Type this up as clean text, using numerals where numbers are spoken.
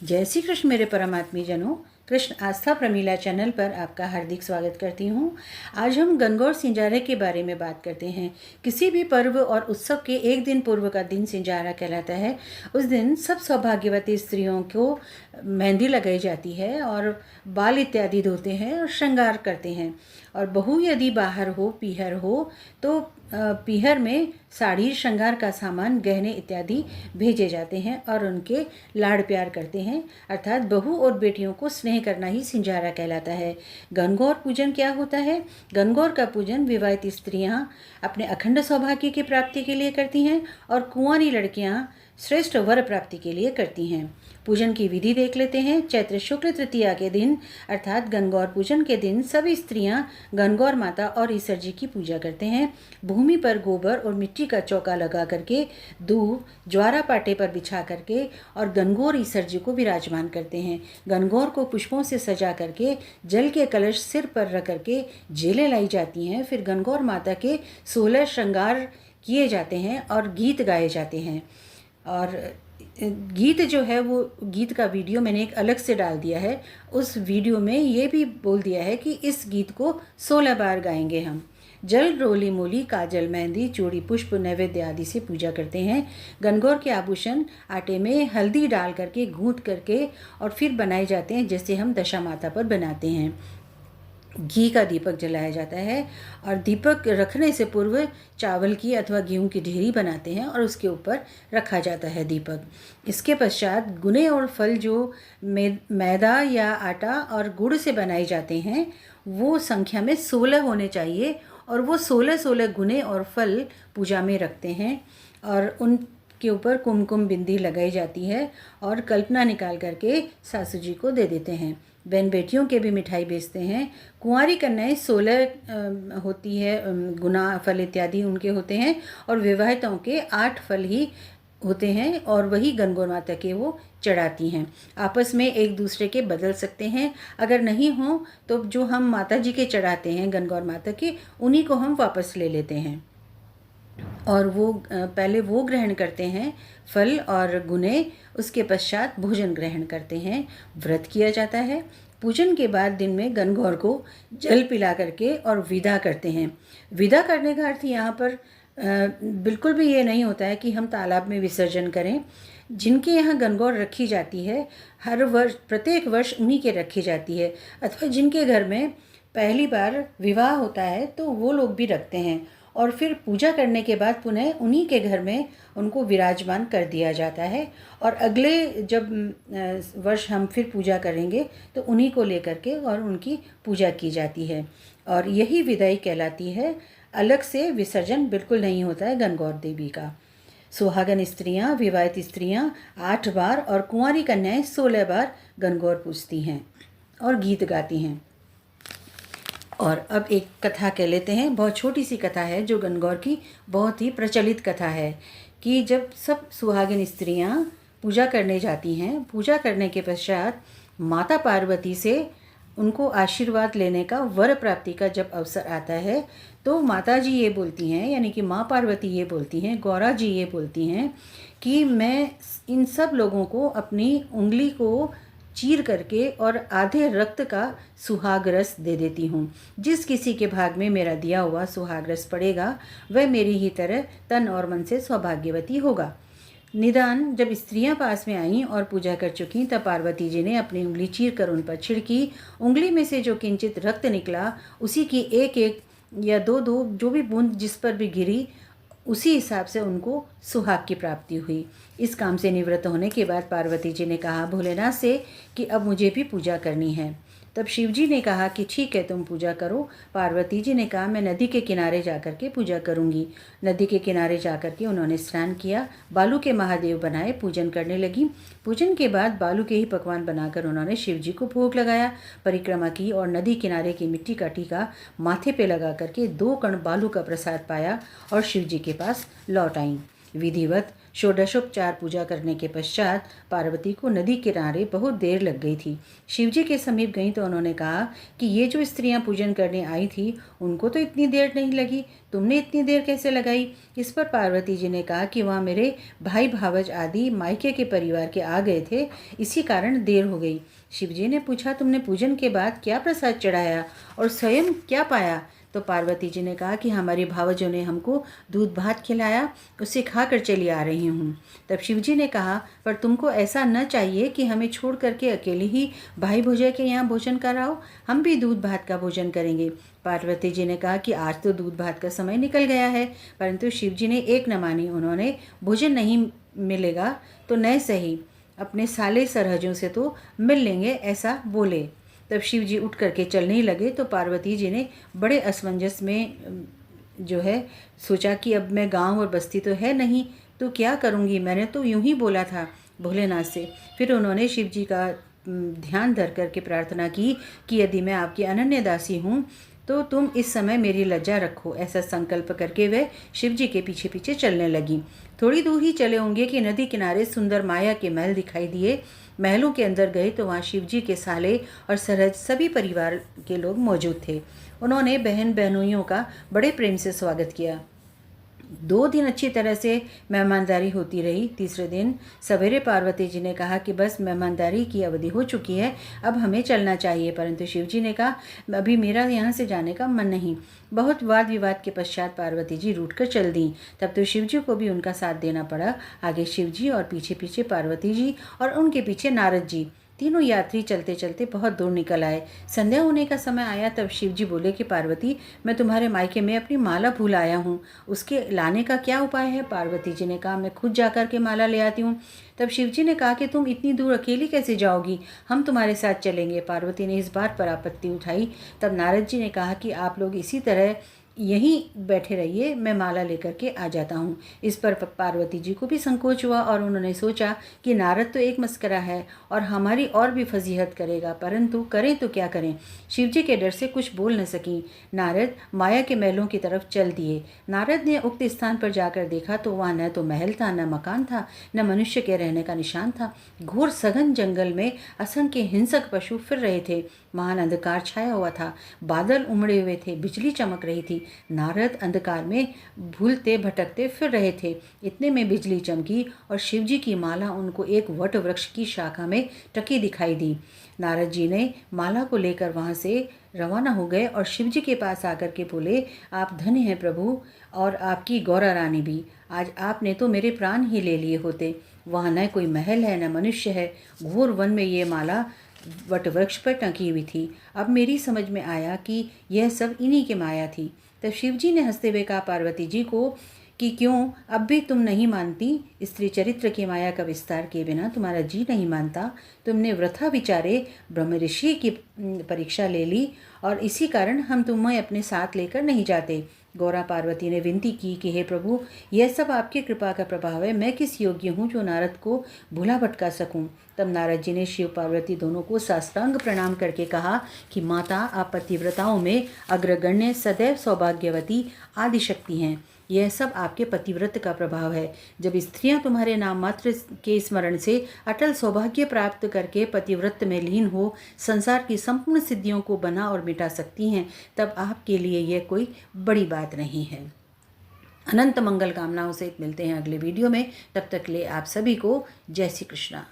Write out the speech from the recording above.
जय श्री कृष्ण मेरे परमात्मी जनों। कृष्ण आस्था प्रमीला चैनल पर आपका हार्दिक स्वागत करती हूँ। आज हम गणगौर सिंजारे के बारे में बात करते हैं। किसी भी पर्व और उत्सव के एक दिन पूर्व का दिन सिंजारा कहलाता है। उस दिन सब सौभाग्यवती स्त्रियों को मेहंदी लगाई जाती है और बाल इत्यादि धोते हैं और श्रृंगार करते हैं। और बहू यदि बाहर हो, पीहर हो, तो पीहर में साड़ी, श्रृंगार का सामान, गहने इत्यादि भेजे जाते हैं और उनके लाड़ प्यार करते हैं। अर्थात बहू और बेटियों को स्नेह करना ही सिंजारा कहलाता है। गणगौर पूजन क्या होता है? गणगौर का पूजन विवाहित स्त्रियां अपने अखंड सौभाग्य की प्राप्ति के लिए करती हैं और कुंवारी लड़कियां श्रेष्ठ वर प्राप्ति के लिए करती हैं। पूजन की विधि देख लेते हैं। चैत्र शुक्ल तृतीया के दिन अर्थात गणगौर पूजन के दिन सभी स्त्रियां गणगौर माता और ईश्वर जी की पूजा करते हैं। भूमि पर गोबर और मिट्टी का चौका लगा करके, दूब ज्वारा पाटे पर बिछा करके और गणगौर ईश्वर जी को विराजमान करते हैं। गणगौर को पुष्पों से सजा करके जल के कलश सिर पर रख करके जेलें लाई जाती हैं। फिर गणगौर माता के 16 श्रृंगार किए जाते हैं और गीत गाए जाते हैं। और गीत जो है वो गीत का वीडियो मैंने एक अलग से डाल दिया है। उस वीडियो में ये भी बोल दिया है कि इस गीत को 16 बार गाएंगे हम। जल, रोली मोली, काजल, मेहंदी, चूड़ी, पुष्प, नैवेद्य आदि से पूजा करते हैं। गणगौर के आभूषण आटे में हल्दी डाल करके गूंथ करके और फिर बनाए जाते हैं, जैसे हम दशा माता पर बनाते हैं। घी का दीपक जलाया जाता है और दीपक रखने से पूर्व चावल की अथवा गेहूं की ढेरी बनाते हैं और उसके ऊपर रखा जाता है दीपक। इसके पश्चात गुने और फल जो मैदा या आटा और गुड़ से बनाए जाते हैं वो संख्या में 16 होने चाहिए और वो 16 गुने और फल पूजा में रखते हैं और उनके ऊपर कुमकुम बिंदी लगाई जाती है और कल्पना निकाल करके सासू जी को दे देते हैं। बहन बेटियों के भी मिठाई बेचते हैं। कुंवारी कन्याएं 16 होती है, गुना फल इत्यादि उनके होते हैं और विवाहितों के 8 फल ही होते हैं और वही गणगौर माता के वो चढ़ाती हैं। आपस में एक दूसरे के बदल सकते हैं। अगर नहीं हो तो जो हम माता जी के चढ़ाते हैं गणगौर माता के, उन्हीं को हम वापस ले लेते हैं और वो पहले वो ग्रहण करते हैं फल और गुने, उसके पश्चात भोजन ग्रहण करते हैं। व्रत किया जाता है। पूजन के बाद दिन में गणगौर को जल पिला करके और विदा करते हैं। विदा करने का अर्थ यहाँ पर बिल्कुल भी ये नहीं होता है कि हम तालाब में विसर्जन करें। जिनके यहाँ गणगौर रखी जाती है हर वर्ष, प्रत्येक वर्ष उन्हीं के रखी जाती है, अथवा जिनके घर में पहली बार विवाह होता है तो वो लोग भी रखते हैं और फिर पूजा करने के बाद पुनः उन्हीं के घर में उनको विराजमान कर दिया जाता है और अगले जब वर्ष हम फिर पूजा करेंगे तो उन्हीं को लेकर के और उनकी पूजा की जाती है और यही विदाई कहलाती है। अलग से विसर्जन बिल्कुल नहीं होता है गणगौर देवी का। सुहागन स्त्रियां, विवाहित स्त्रियां 8 बार और कुंवारी कन्याएं 16 बार गणगौर पूजती हैं और गीत गाती हैं। और अब एक कथा कह लेते हैं। बहुत छोटी सी कथा है जो गणगौर की बहुत ही प्रचलित कथा है कि जब सब सुहागिन स्त्रियां पूजा करने जाती हैं, पूजा करने के पश्चात माता पार्वती से उनको आशीर्वाद लेने का, वर प्राप्ति का जब अवसर आता है तो माता जी ये बोलती हैं, यानी कि माँ पार्वती ये बोलती हैं, गौरा जी ये बोलती हैं कि मैं इन सब लोगों को अपनी उंगली को चीर करके और आधे रक्त का सुहाग रस दे देती हूँ। जिस किसी के भाग में मेरा दिया हुआ सुहाग रस पड़ेगा वह मेरी ही तरह तन और मन से सौभाग्यवती होगा। निदान जब स्त्रियां पास में आईं और पूजा कर चुकी तब पार्वती जी ने अपनी उंगली चीर कर उन पर छिड़की। उंगली में से जो किंचित रक्त निकला उसी की एक एक या दो दो जो भी बूंद जिस पर भी गिरी उसी हिसाब से उनको सुहाग की प्राप्ति हुई। इस काम से निवृत्त होने के बाद पार्वती जी ने कहा भोलेनाथ से कि अब मुझे भी पूजा करनी है। तब शिव जी ने कहा कि ठीक है, तुम पूजा करो। पार्वती जी ने कहा मैं नदी के किनारे जाकर के पूजा करूंगी। नदी के किनारे जाकर के उन्होंने स्नान किया, बालू के महादेव बनाए, पूजन करने लगी। पूजन के बाद बालू के ही पकवान बनाकर उन्होंने शिव जी को भोग लगाया, परिक्रमा की और नदी किनारे की मिट्टी का टीका माथे पे लगा करके 2 कण बालू का प्रसाद पाया और शिव जी के पास लौट आईं। विधिवत षोडशोपचार पूजा करने के पश्चात पार्वती को नदी किनारे बहुत देर लग गई थी। शिवजी के समीप गईं तो उन्होंने कहा कि ये जो स्त्रियां पूजन करने आई थी उनको तो इतनी देर नहीं लगी, तुमने इतनी देर कैसे लगाई? इस पर पार्वती जी ने कहा कि वहाँ मेरे भाई भावज आदि मायके के परिवार के आ गए थे, इसी कारण देर हो गई। शिवजी ने पूछा, तुमने पूजन के बाद क्या प्रसाद चढ़ाया और स्वयं क्या पाया? तो पार्वती जी ने कहा कि हमारे भावजों ने हमको दूध भात खिलाया, उसे खाकर चली आ रही हूँ। तब शिवजी ने कहा, पर तुमको ऐसा न चाहिए कि हमें छोड़ करके अकेले ही भाई भोजे के यहाँ भोजन कराओ, हम भी दूध भात का भोजन करेंगे। पार्वती जी ने कहा कि आज तो दूध भात का समय निकल गया है, परंतु शिवजी ने एक न मानी। उन्होंने भोजन नहीं मिलेगा तो न सही, अपने साले सरहजों से तो मिल लेंगे, ऐसा बोले। तब शिव जी उठ करके चलने लगे तो पार्वती जी ने बड़े असमंजस में जो है सोचा कि अब मैं गांव और बस्ती तो है नहीं, तो क्या करूंगी, मैंने तो यूं ही बोला था भोलेनाथ से। फिर उन्होंने शिव जी का ध्यान धर करके प्रार्थना की कि यदि मैं आपकी अनन्य दासी हूँ तो तुम इस समय मेरी लज्जा रखो। ऐसा संकल्प करके वे शिव जी के पीछे पीछे चलने लगी। थोड़ी दूर ही चले होंगे कि नदी किनारे सुंदर माया के महल दिखाई दिए। महलों के अंदर गए तो वहाँ शिव जी के साले और सरहज सभी परिवार के लोग मौजूद थे। उन्होंने बहन बहनोइयों का बड़े प्रेम से स्वागत किया। 2 दिन अच्छी तरह से मेहमानदारी होती रही। तीसरे दिन सवेरे पार्वती जी ने कहा कि बस मेहमानदारी की अवधि हो चुकी है, अब हमें चलना चाहिए। परंतु शिव जी ने कहा अभी मेरा यहाँ से जाने का मन नहीं। बहुत वाद विवाद के पश्चात पार्वती जी रूठ कर चल दी। तब तो शिव जी को भी उनका साथ देना पड़ा। आगे शिव जी और पीछे पीछे पार्वती जी और उनके पीछे नारद जी। तीनों यात्री चलते चलते बहुत दूर निकल आए। संध्या होने का समय आया तब शिव जी बोले कि पार्वती, मैं तुम्हारे मायके में अपनी माला भूल आया हूँ, उसके लाने का क्या उपाय है? पार्वती जी ने कहा, मैं खुद जाकर के माला ले आती हूँ। तब शिव जी ने कहा कि तुम इतनी दूर अकेली कैसे जाओगी, हम तुम्हारे साथ चलेंगे। पार्वती ने इस बात पर आपत्ति उठाई। तब नारद जी ने कहा कि आप लोग इसी तरह यहीं बैठे रहिए, मैं माला लेकर के आ जाता हूँ। इस पर पार्वती जी को भी संकोच हुआ और उन्होंने सोचा कि नारद तो एक मस्करा है और हमारी और भी फजीहत करेगा, परंतु करें तो क्या करें। शिव जी के डर से कुछ बोल न सकी। नारद माया के महलों की तरफ चल दिए। नारद ने उक्त स्थान पर जाकर देखा तो वहाँ न तो महल था, न मकान था, न मनुष्य के रहने का निशान था। घोर सघन जंगल में असंख्य हिंसक पशु फिर रहे थे। महान अंधकार छाया हुआ था, बादल उमड़े हुए थे, बिजली चमक रही थी। नारद अंधकार में भूलते भटकते फिर रहे थे। इतने में बिजली चमकी और शिवजी की माला उनको एक वट वृक्ष की शाखा में टकी दिखाई दी। नारद जी ने माला को लेकर वहां से रवाना हो गए और शिवजी के पास आकर के बोले, आप धन्य हैं प्रभु और आपकी गौरा रानी भी। आज आपने तो मेरे प्राण ही ले लिए होते। वहाँ न कोई महल है, न मनुष्य है। घोर वन में ये माला वट वृक्ष पर टंकी हुई थी। अब मेरी समझ में आया कि यह सब इन्हीं की माया थी। तब शिवजी ने हंसते हुए कहा पार्वती जी को कि क्यों अब भी तुम नहीं मानती? स्त्री चरित्र की माया का विस्तार किए बिना तुम्हारा जी नहीं मानता। तुमने वृथा विचारे ब्रह्म ऋषि की परीक्षा ले ली और इसी कारण हम तुम्हें अपने साथ लेकर नहीं जाते। गौरा पार्वती ने विनती की कि हे प्रभु, यह सब आपकी कृपा का प्रभाव है। मैं किस योग्य हूँ जो नारद को भुला भटका सकूं? तब नारद जी ने शिव पार्वती दोनों को साष्टांग प्रणाम करके कहा कि माता, आप पतिव्रताओं में अग्रगण्य, सदैव सौभाग्यवती आदि शक्ति हैं। यह सब आपके पतिव्रत का प्रभाव है। जब स्त्रियां तुम्हारे नाम मात्र के स्मरण से अटल सौभाग्य प्राप्त करके पतिव्रत में लीन हो संसार की संपूर्ण सिद्धियों को बना और मिटा सकती हैं, तब आपके लिए यह कोई बड़ी बात नहीं है। अनंत मंगल कामनाओं से मिलते हैं अगले वीडियो में। तब तक ले आप सभी को जय श्री कृष्णा।